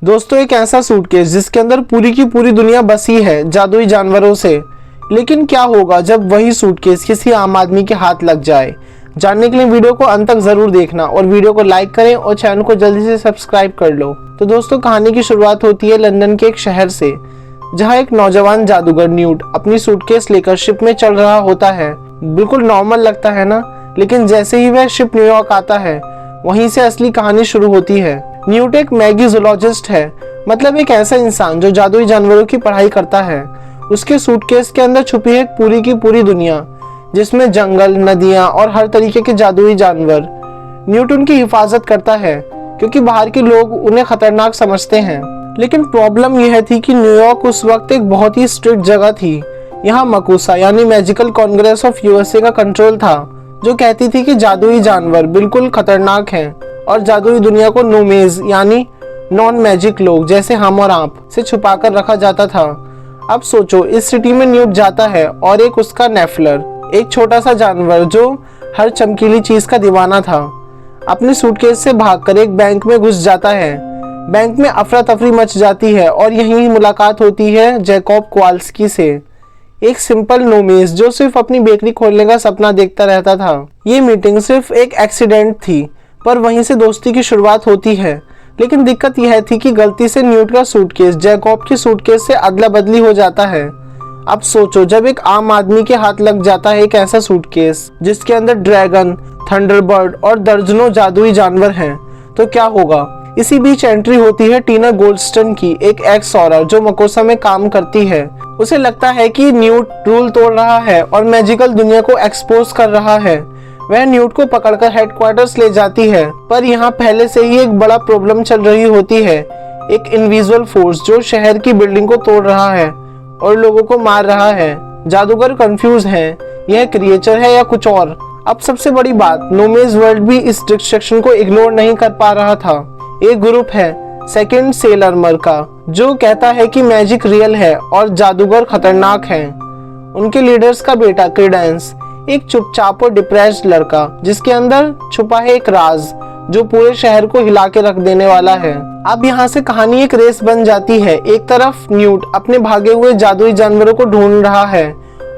दोस्तों, एक ऐसा सूटकेस जिसके अंदर पूरी की पूरी दुनिया बसी है जादुई जानवरों से। लेकिन क्या होगा जब वही सूटकेस किसी आम आदमी के हाथ लग जाए? जानने के लिए वीडियो को अंत तक जरूर देखना और वीडियो को लाइक करें और चैनल को जल्दी से सब्सक्राइब कर लो। तो दोस्तों, कहानी की शुरुआत होती है लंदन के एक शहर से, जहां एक नौजवान जादूगर न्यूट अपनी सूटकेस लेकर शिप में चल रहा होता है। बिल्कुल नॉर्मल लगता है ना, लेकिन जैसे ही वह शिप न्यूयॉर्क आता है, वहीं से असली कहानी शुरू होती है। न्यूट एक मैगीजोलॉजिस्ट है, मतलब एक ऐसा इंसान जो जादुई जानवरों की पढ़ाई करता है। उसके सूटकेस के अंदर छुपी है पूरी की पूरी दुनिया, जिसमें जंगल, नदियां और हर तरीके के जादुई जानवर। न्यूट उनकी हिफाजत करता है क्योंकि बाहर के लोग उन्हें खतरनाक समझते हैं। लेकिन प्रॉब्लम यह थी कि न्यूयॉर्क उस वक्त एक बहुत ही स्ट्रिक्ट जगह थी। यहाँ मकूसा यानी मैजिकल कांग्रेस ऑफ यूएसए का कंट्रोल था, जो कहती थी कि जादुई जानवर बिल्कुल खतरनाक हैं और जादुई दुनिया को नोमेज यानी नॉन मैजिक लोग जैसे हम और आप से छुपाकर रखा जाता था। अब सोचो, इस सिटी में न्यूट जाता है और एक उसका नेफलर, एक छोटा सा जानवर जो हर चमकीली चीज का दीवाना था, अपने सूटकेस से भागकर एक बैंक में घुस जाता है। बैंक में अफरा तफरी मच जाती है और यहीं मुलाकात होती है जैकब कोवाल्स्की से, एक सिंपल नोमेज जो सिर्फ अपनी बेकरी खोलने का सपना देखता रहता था। ये मीटिंग सिर्फ एक एक्सीडेंट थी, पर वहीं से दोस्ती की शुरुआत होती है। लेकिन दिक्कत यह थी कि गलती से न्यूट का सूटकेस जैकब की सूटकेस से अदला बदली हो जाता है। अब सोचो, जब एक आम आदमी के हाथ लग जाता है एक ऐसा सूटकेस जिसके अंदर ड्रैगन, थंडरबर्ड और दर्जनों जादुई जानवर हैं, तो क्या होगा? इसी बीच एंट्री होती है टीना गोल्डस्टन की, एक एक्स औरत जो मकोसा में काम करती है। उसे लगता है कि न्यूट रूल तोड़ रहा है और मैजिकल दुनिया को एक्सपोज कर रहा है। वह न्यूट को पकड़कर हेडक्वार्टर्स ले जाती है, पर यहाँ पहले से ही एक बड़ा प्रॉब्लम चल रही होती है। एक इनविजिबल फोर्स जो शहर की बिल्डिंग को तोड़ रहा है और लोगों को मार रहा है। जादूगर कंफ्यूज हैं, यह क्रिएचर है या कुछ और। अब सबसे बड़ी बात, नोमेज वर्ल्ड भी इस डिस्ट्रक्शन को इग्नोर नहीं कर पा रहा था। एक ग्रुप है सेकंड सेलरमर का, जो कहता है कि मैजिक रियल है और जादूगर खतरनाक हैं। उनके लीडर्स का बेटा क्रेडेंस, एक चुपचाप और डिप्रेस्ड लड़का जिसके अंदर छुपा है एक राज जो पूरे शहर को हिला के रख देने वाला है। अब यहाँ से कहानी एक रेस बन जाती है। एक तरफ न्यूट अपने भागे हुए जादुई जानवरों को ढूंढ रहा है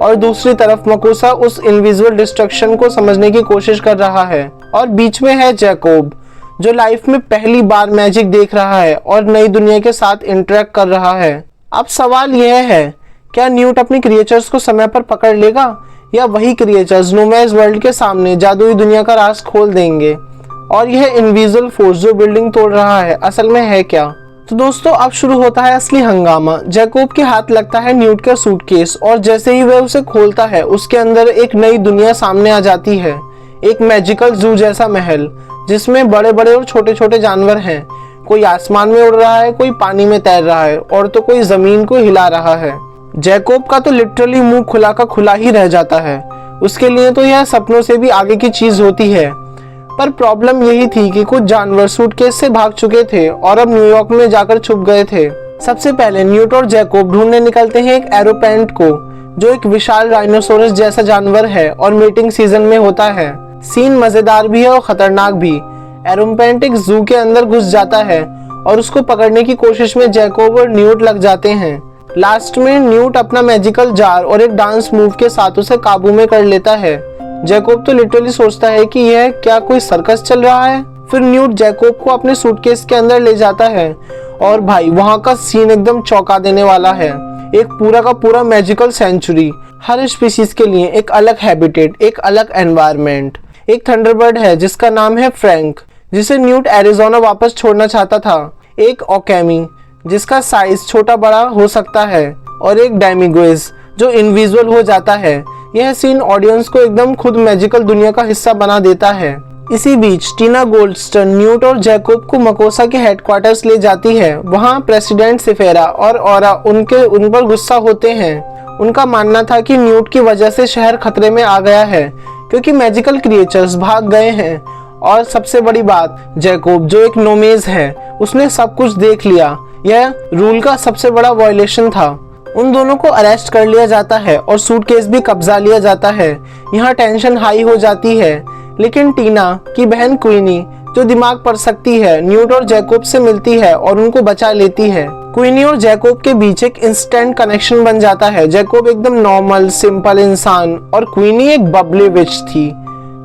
और दूसरी तरफ मकूसा उस इनविजिबल डिस्ट्रक्शन को समझने की कोशिश कर रहा है। और बीच में है जैकब, जो लाइफ में पहली बार मैजिक देख रहा है और नई दुनिया के साथ इंटरेक्ट कर रहा है। अब सवाल यह है, क्या न्यूट अपनी क्रिएचर्स को समय पर पकड़ लेगा या वही क्रिएचर्स नोमेज वर्ल्ड के सामने जादुई दुनिया का राज खोल देंगे? और यह इनविजिबल फोर्स जो बिल्डिंग तोड़ रहा है असल में है क्या? तो दोस्तों, अब शुरू होता है असली हंगामा। जैकब के हाथ लगता है न्यूट का सूटकेस और जैसे ही वह उसे खोलता है, उसके अंदर एक नई दुनिया सामने आ जाती है। एक मैजिकल जू जैसा महल जिसमें बड़े बड़े और छोटे छोटे जानवर हैं। कोई आसमान में उड़ रहा है, कोई पानी में तैर रहा है और तो कोई जमीन को हिला रहा है। जैकब का तो लिटरली मुंह खुला का खुला ही रह जाता है। उसके लिए तो यह सपनों से भी आगे की चीज होती है। पर प्रॉब्लम यही थी कि कुछ जानवर सूटकेस से भाग चुके थे और अब न्यूयॉर्क में जाकर छुप गए थे। सबसे पहले न्यूट और जैकब ढूंढने निकलते हैं एक एरोपेंट को, जो एक विशाल राइनोसोरस जैसा जानवर है और मीटिंग सीजन में होता है। सीन मजेदार भी है और खतरनाक भी। एरोपेंट एक जू के अंदर घुस जाता है और उसको पकड़ने की कोशिश में जैकब और न्यूट लग जाते हैं। लास्ट में न्यूट अपना मैजिकल जार और एक डांस मूव के साथ उसे काबू में कर लेता है। जैकब तो लिटरली सोचता है कि यह क्या कोई सर्कस चल रहा है। फिर न्यूट जैकब को अपने सूटकेस के अंदर ले जाता है और भाई वहाँ का सीन एकदम चौंका देने वाला है। एक पूरा का पूरा मैजिकल सेंचुरी, हर स्पीशीज के लिए एक अलग हैबिटेट, एक अलग एनवायरनमेंट। एक थंडरबर्ड है जिसका नाम है फ्रैंक, जिसे न्यूट एरिजोना वापस छोड़ना चाहता था। एक ओकेमी जिसका साइज छोटा बड़ा हो सकता है और एक डायमिगोइज जो इनविजिबल हो जाता है। यह सीन ऑडियंस को एकदम खुद मैजिकल दुनिया का हिस्सा बना देता है। इसी बीच टीना गोल्डस्टन न्यूट और जैकब को मकोसा के हेडक्वार्टर्स ले जाती है। वहाँ प्रेसिडेंट सिफेरा और औरा उन पर गुस्सा होते हैं। उनका मानना था कि न्यूट की वजह से शहर खतरे में आ गया है क्योंकि मैजिकल क्रिएचर्स भाग गए हैं। और सबसे बड़ी बात, जैकब जो एक नोमेज है, उसने सब कुछ देख लिया। यह रूल का सबसे बड़ा वायलेशन था। उन दोनों को अरेस्ट कर लिया जाता है और सूटकेस भी कब्जा लिया जाता है। यहाँ टेंशन हाई हो जाती है, लेकिन टीना की बहन क्वीनी जो दिमाग पढ़ सकती है, न्यूट और जैकोब से मिलती है और उनको बचा लेती है। क्वीनी और जैकोब के बीच एक इंस्टेंट कनेक्शन बन जाता है। जैकोब एकदम नॉर्मल सिंपल इंसान और क्वीनी एक बबली विच थी।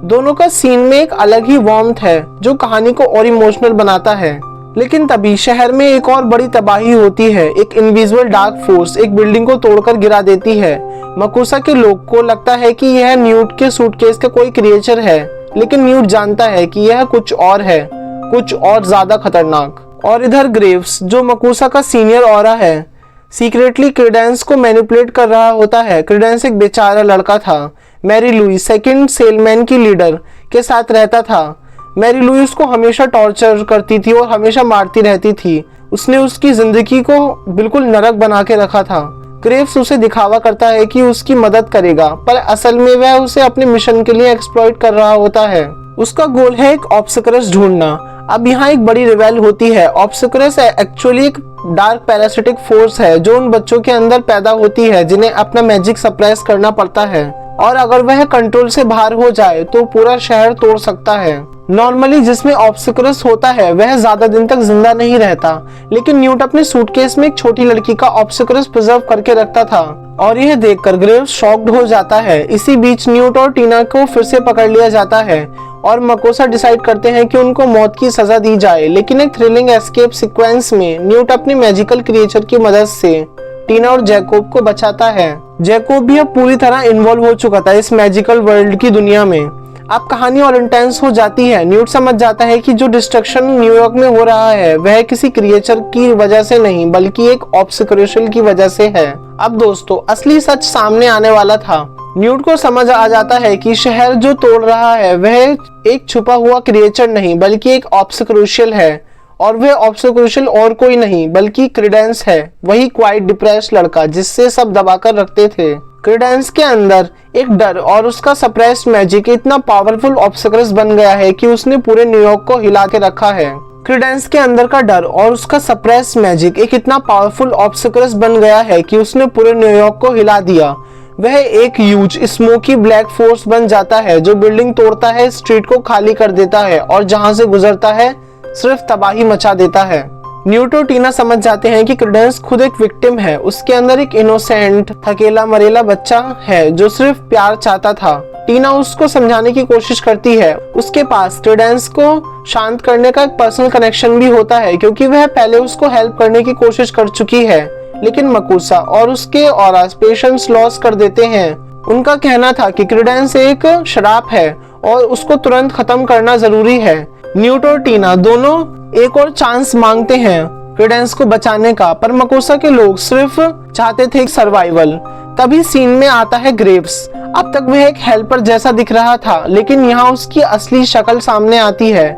दोनों का सीन में एक अलग ही वार्मथ है जो कहानी को और इमोशनल बनाता है। लेकिन तभी शहर में एक और बड़ी तबाही होती है। एक इनविजिबल डार्क फोर्स एक बिल्डिंग को तोड़कर गिरा देती है। मकुसा के लोग को लगता है कि यह न्यूट के सूटकेस का कोई क्रिएचर है, लेकिन न्यूट जानता है कि यह कुछ और है, कुछ और ज्यादा खतरनाक। और इधर ग्रेव्स, जो मकुसा का सीनियर ऑरा है, सीक्रेटली क्रेडेंस को मैनिपुलेट कर रहा होता है। क्रेडेंस एक बेचारा लड़का था। मैरी लुइस सेकंड सेलमैन की लीडर के साथ रहता था। मैरी लुइस को हमेशा टॉर्चर करती थी और हमेशा मारती रहती थी। उसने उसकी जिंदगी को बिल्कुल नरक बना के रखा था। ग्रेव्स उसे दिखावा करता है कि उसकी मदद करेगा, पर असल में वह उसे अपने मिशन के लिए एक्सप्लॉइट कर रहा होता है। उसका गोल है एक ऑब्स्करस ढूंढना। अब यहाँ एक बड़ी रिवेल होती है। ऑब्स्करस एक्चुअली एक डार्क पैरासिटिक फोर्स है जो उन बच्चों के अंदर पैदा होती है जिन्हें अपना मैजिक सप्रेस करना पड़ता है, और अगर वह कंट्रोल से बाहर हो जाए तो पूरा शहर तोड़ सकता है। नॉर्मली जिसमें ऑब्स्करस होता है वह ज्यादा दिन तक जिंदा नहीं रहता, लेकिन न्यूट अपने सूटकेस में एक छोटी लड़की का ऑब्स्करस प्रिजर्व करके रखता था, और यह देखकर ग्रेव्स शॉक्ड हो जाता है। इसी बीच न्यूट और टीना को फिर से पकड़ लिया जाता है और मकोसा डिसाइड करते हैं कि उनको मौत की सजा दी जाए। लेकिन एक थ्रिलिंग एस्केप सीक्वेंस में न्यूट अपनी मैजिकल क्रिएचर की मदद से टीना और जैकोब को बचाता है। जैकोब भी अब पूरी तरह इन्वॉल्व हो चुका था इस मैजिकल वर्ल्ड की दुनिया में। अब कहानी और इंटेंस हो जाती है। न्यूट समझ जाता है कि जो डिस्ट्रक्शन न्यूयॉर्क में हो रहा है वह किसी क्रिएचर की वजह से नहीं बल्कि एक ऑब्स्करेशन की वजह से है। अब दोस्तों असली सच सामने आने वाला था। न्यूट को समझ आ जाता है कि शहर जो तोड़ रहा है वह एक छुपा हुआ क्रिएचर नहीं बल्कि एक ऑब्स्करेशन है, और वह ऑब्स्करेशन और कोई नहीं बल्कि क्रेडेंस है, वही क्वाइट डिप्रेस्ड लड़का जिससे सब दबाकर रखते थे। क्रेडेंस के अंदर एक डर और उसका सप्रेस्ड मैजिक इतना पावरफुल ऑब्स्करस बन गया है कि उसने पूरे न्यूयॉर्क को हिला के रखा है। क्रेडेंस के अंदर का डर और उसका सप्रेस्ड मैजिक एक इतना पावरफुल ऑब्स्करस बन गया है कि उसने पूरे न्यूयॉर्क को हिला दिया। वह एक ह्यूज स्मोकी ब्लैक फोर्स बन जाता है जो बिल्डिंग तोड़ता है, स्ट्रीट को खाली कर देता है और जहां से गुजरता है सिर्फ तबाही मचा देता है। न्यूट और टीना समझ जाते हैं कि क्रेडेंस खुद एक विक्टिम है। उसके अंदर एक इनोसेंट थकेला मरेला बच्चा है जो सिर्फ प्यार चाहता था। टीना उसको समझाने की कोशिश करती है। उसके पास क्रेडेंस को शांत करने का एक पर्सनल कनेक्शन भी होता है क्योंकि वह पहले उसको हेल्प करने की कोशिश कर चुकी है, लेकिन मकुसा और उसके ऑरास पेशेंस लॉस कर देते हैं। उनका कहना था कि क्रेडेंस एक श्राप है और उसको तुरंत खत्म करना जरूरी है। न्यूट और टीना दोनों एक और चांस मांगते हैं क्रेडेंस को बचाने का, पर मकुसा के लोग सिर्फ चाहते थे सर्वाइवल। तभी सीन में आता है ग्रेव्स। अब तक वह एक हेल्पर जैसा दिख रहा था, लेकिन यहाँ उसकी असली शक्ल सामने आती है।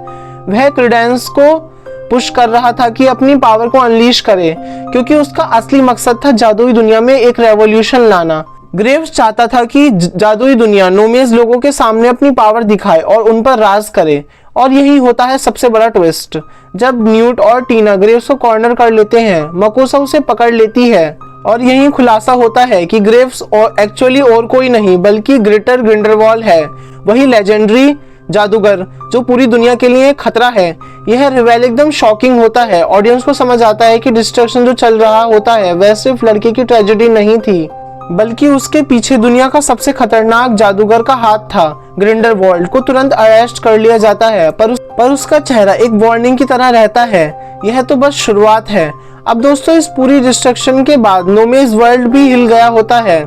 वह क्रेडेंस को पुश कर रहा था कि अपनी पावर को अनलीश करे, क्योंकि उसका असली मकसद था जादुई दुनिया में एक रेवोल्यूशन लाना। ग्रेव्स चाहता था कि जादुई दुनिया नोमेज लोगों के सामने अपनी पावर दिखाए और उन पर राज करे, और यही होता है सबसे बड़ा ट्विस्ट। जब न्यूट और टीना ग्रेव्स को कॉर्नर कर लेते हैं, मकुसा उसे पकड़ लेती है और यही खुलासा होता है कि ग्रेव्स एक्चुअली और कोई नहीं बल्कि ग्रेटर ग्रिंडलवाल्ड है, वही लेजेंडरी जादूगर जो पूरी दुनिया के लिए खतरा है। यह रिवेल एकदम शॉकिंग होता है। ऑडियंस को समझ आता है कि डिस्ट्रक्शन जो चल रहा होता है वह सिर्फ लड़की की ट्रेजेडी नहीं थी, बल्कि उसके पीछे दुनिया का सबसे खतरनाक जादूगर का हाथ था। ग्रिंडलवाल्ड को तुरंत अरेस्ट कर लिया जाता है, पर उसका चेहरा एक वार्निंग की तरह रहता है। यह तो बस शुरुआत है। अब दोस्तों इस पूरी डिस्ट्रक्शन के बाद नोमेज वर्ल्ड भी हिल गया होता है।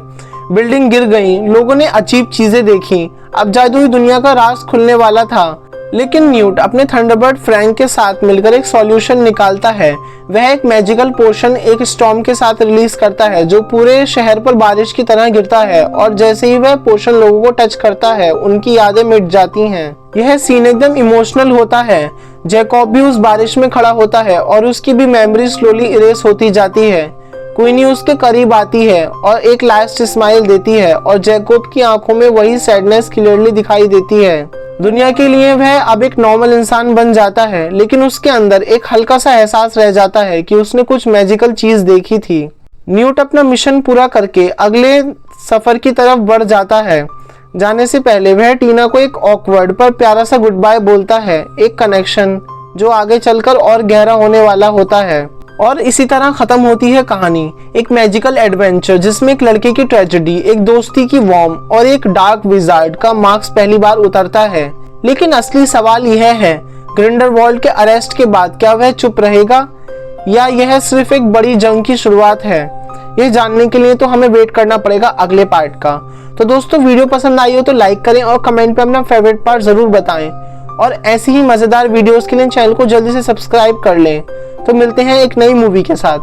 बिल्डिंग गिर गई, लोगों ने अजीब चीजें देखी। अब जादुई दुनिया का राज खुलने वाला था, लेकिन न्यूट अपने थंडरबर्ड फ्रैंक के साथ मिलकर एक सॉल्यूशन निकालता है। वह एक मैजिकल पोशन एक स्टॉर्म के साथ रिलीज करता है जो पूरे शहर पर बारिश की तरह गिरता है, और जैसे ही वह पोशन लोगों को टच करता है उनकी यादें मिट जाती हैं। यह सीन एकदम इमोशनल होता है। जैकॉब भी उस बारिश में खड़ा होता है और उसकी भी मेमोरी स्लोली इरेज होती जाती है। क्वीनी उसके करीब आती है और एक लास्ट स्माइल देती है, और जैकॉब की आंखों में वही सैडनेस क्लियरली दिखाई देती है। दुनिया के लिए वह अब एक नॉर्मल इंसान बन जाता है, लेकिन उसके अंदर एक हल्का सा एहसास रह जाता है कि उसने कुछ मैजिकल चीज देखी थी। न्यूट अपना मिशन पूरा करके अगले सफर की तरफ बढ़ जाता है, जाने से पहले वह टीना को एक ऑकवर्ड पर प्यारा सा गुड बाय बोलता है, एक कनेक्शन जो आगे चलकर और गहरा होने वाला होता है। और इसी तरह खत्म होती है कहानी, एक मैजिकल एडवेंचर जिसमें एक लड़के की ट्रेजेडी, एक दोस्ती की वार्म और एक डार्क विजार्ड का मार्क्स पहली बार उतरता है। लेकिन असली सवाल यह है, ग्रिंडेलवाल्ड के अरेस्ट के बाद क्या वह चुप रहेगा या यह सिर्फ एक बड़ी जंग की शुरुआत है? यह जानने के लिए तो हमें वेट करना पड़ेगा अगले पार्ट का। तो दोस्तों, वीडियो पसंद आई हो तो लाइक करें और कमेंट पे अपना फेवरेट पार्ट जरूर बताएं और ऐसी ही मजेदार वीडियोस के लिए चैनल को जल्दी से सब्सक्राइब कर लें। तो मिलते हैं एक नई मूवी के साथ।